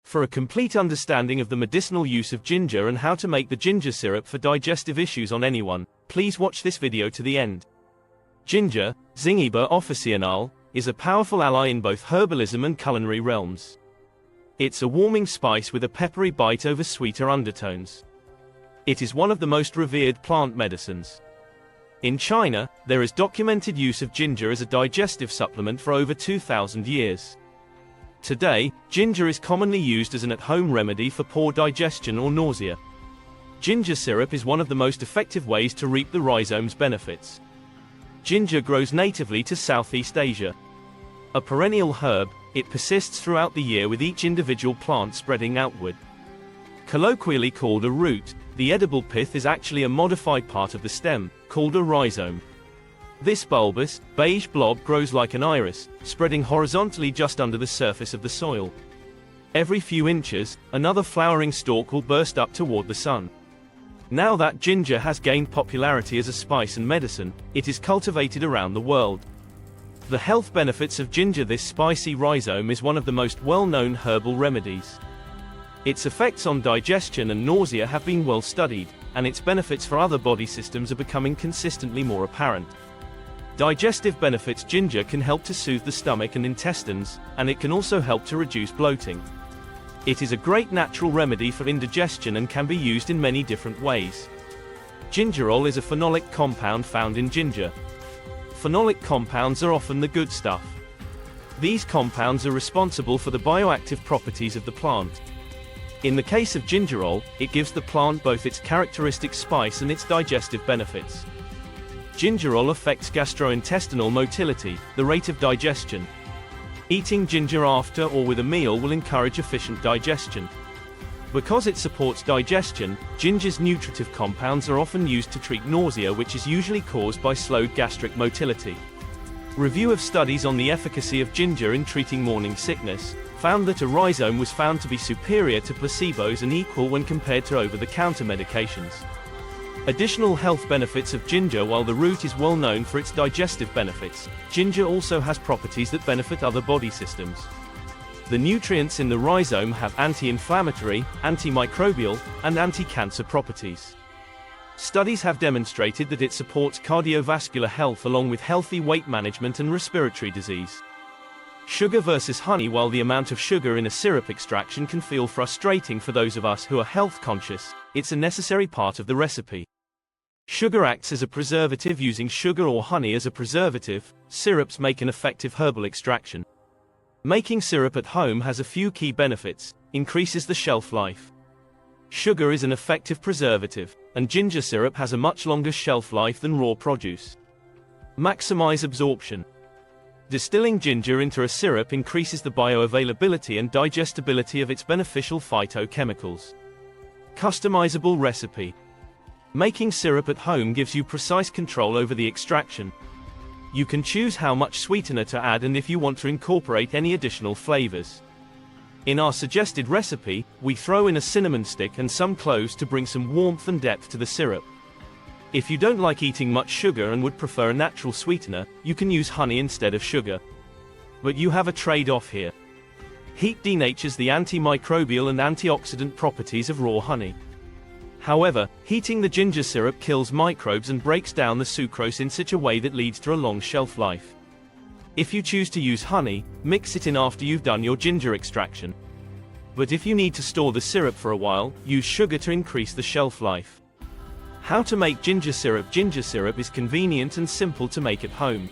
For a complete understanding of the medicinal use of ginger and how to make the ginger syrup for digestive issues on anyone, please watch this video to the end. Ginger, Zingiber officinale, is a powerful ally in both herbalism and culinary realms. It's a warming spice with a peppery bite over sweeter undertones. It is one of the most revered plant medicines. In China, there is documented use of ginger as a digestive supplement for over 2,000 years. Today, ginger is commonly used as an at-home remedy for poor digestion or nausea. Ginger syrup is one of the most effective ways to reap the rhizome's benefits. Ginger grows natively to Southeast Asia. A perennial herb, it persists throughout the year with each individual plant spreading outward. Colloquially called a root, the edible pith is actually a modified part of the stem, called a rhizome. This bulbous, beige blob grows like an iris, spreading horizontally just under the surface of the soil. Every few inches, another flowering stalk will burst up toward the sun. Now that ginger has gained popularity as a spice and medicine, it is cultivated around the world. The health benefits of ginger. This spicy rhizome is one of the most well-known herbal remedies. Its effects on digestion and nausea have been well studied, and its benefits for other body systems are becoming consistently more apparent. Digestive benefits. Ginger can help to soothe the stomach and intestines, and it can also help to reduce bloating. It is a great natural remedy for indigestion and can be used in many different ways. Gingerol is a phenolic compound found in ginger. Phenolic compounds are often the good stuff. These compounds are responsible for the bioactive properties of the plant. In the case of gingerol, it gives the plant both its characteristic spice and its digestive benefits. Gingerol affects gastrointestinal motility, the rate of digestion. Eating ginger after or with a meal will encourage efficient digestion. Because it supports digestion, ginger's nutritive compounds are often used to treat nausea, which is usually caused by slowed gastric motility. Review of studies on the efficacy of ginger in treating morning sickness found that a rhizome was found to be superior to placebos and equal when compared to over-the-counter medications. Additional health benefits of ginger. While the root is well known for its digestive benefits, ginger also has properties that benefit other body systems. The nutrients in the rhizome have anti-inflammatory, antimicrobial, and anti-cancer properties. Studies have demonstrated that it supports cardiovascular health along with healthy weight management and respiratory disease. Sugar versus honey. While the amount of sugar in a syrup extraction can feel frustrating for those of us who are health conscious, it's a necessary part of the recipe. Sugar acts as a preservative. Using sugar or honey as a preservative, syrups make an effective herbal extraction. Making syrup at home has a few key benefits. Increases the shelf life. Sugar is an effective preservative, and ginger syrup has a much longer shelf life than raw produce. Maximize absorption. Distilling ginger into a syrup increases the bioavailability and digestibility of its beneficial phytochemicals. Customizable recipe. Making syrup at home gives you precise control over the extraction. You can choose how much sweetener to add and if you want to incorporate any additional flavors. In our suggested recipe, we throw in a cinnamon stick and some cloves to bring some warmth and depth to the syrup. If you don't like eating much sugar and would prefer a natural sweetener, you can use honey instead of sugar. But you have a trade-off here. Heat denatures the antimicrobial and antioxidant properties of raw honey. However, heating the ginger syrup kills microbes and breaks down the sucrose in such a way that leads to a long shelf life. If you choose to use honey, mix it in after you've done your ginger extraction. But if you need to store the syrup for a while, use sugar to increase the shelf life. How to make ginger syrup. Ginger syrup is convenient and simple to make at home.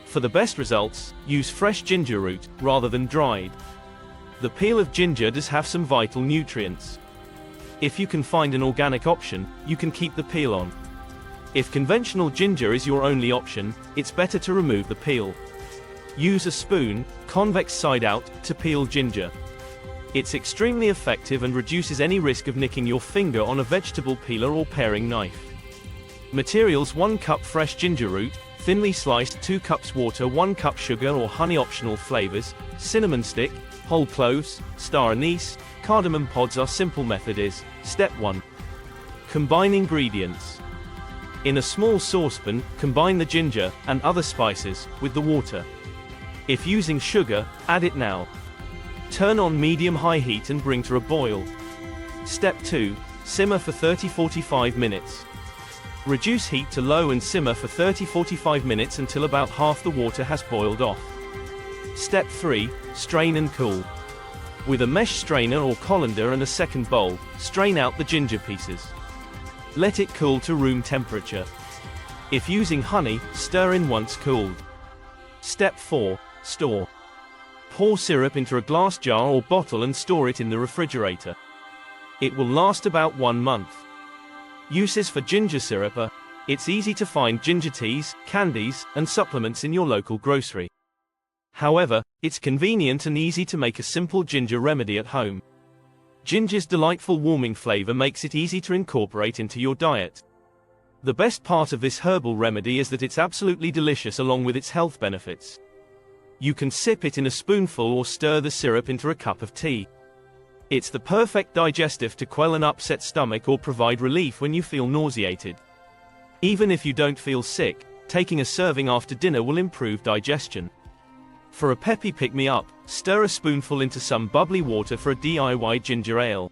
For the best results, use fresh ginger root, rather than dried. The peel of ginger does have some vital nutrients. If you can find an organic option, you can keep the peel on. If conventional ginger is your only option, it's better to remove the peel. Use a spoon, convex side out, to peel ginger. It's extremely effective and reduces any risk of nicking your finger on a vegetable peeler or paring knife. Materials: 1 cup fresh ginger root, thinly sliced, 2 cups water, 1 cup sugar or honey, optional flavors, cinnamon stick, whole cloves, star anise, cardamom pods. Our simple method is: Step 1. Combine ingredients. In a small saucepan, combine the ginger and other spices with the water. If using sugar, add it now. Turn on medium-high heat and bring to a boil. Step 2. Simmer for 30-45 minutes. Reduce heat to low and simmer for 30-45 minutes until about half the water has boiled off. Step 3. Strain and cool. With a mesh strainer or colander and a second bowl, strain out the ginger pieces. Let it cool to room temperature. If using honey, stir in once cooled. Step 4. Store. Pour syrup into a glass jar or bottle and store it in the refrigerator. It will last about 1 month. Uses for ginger syrup are: it's easy to find ginger teas, candies, and supplements in your local grocery. However, it's convenient and easy to make a simple ginger remedy at home. Ginger's delightful warming flavor makes it easy to incorporate into your diet. The best part of this herbal remedy is that it's absolutely delicious along with its health benefits. You can sip it in a spoonful or stir the syrup into a cup of tea. It's the perfect digestive to quell an upset stomach or provide relief when you feel nauseated. Even if you don't feel sick, taking a serving after dinner will improve digestion. For a peppy pick-me-up, stir a spoonful into some bubbly water for a DIY ginger ale.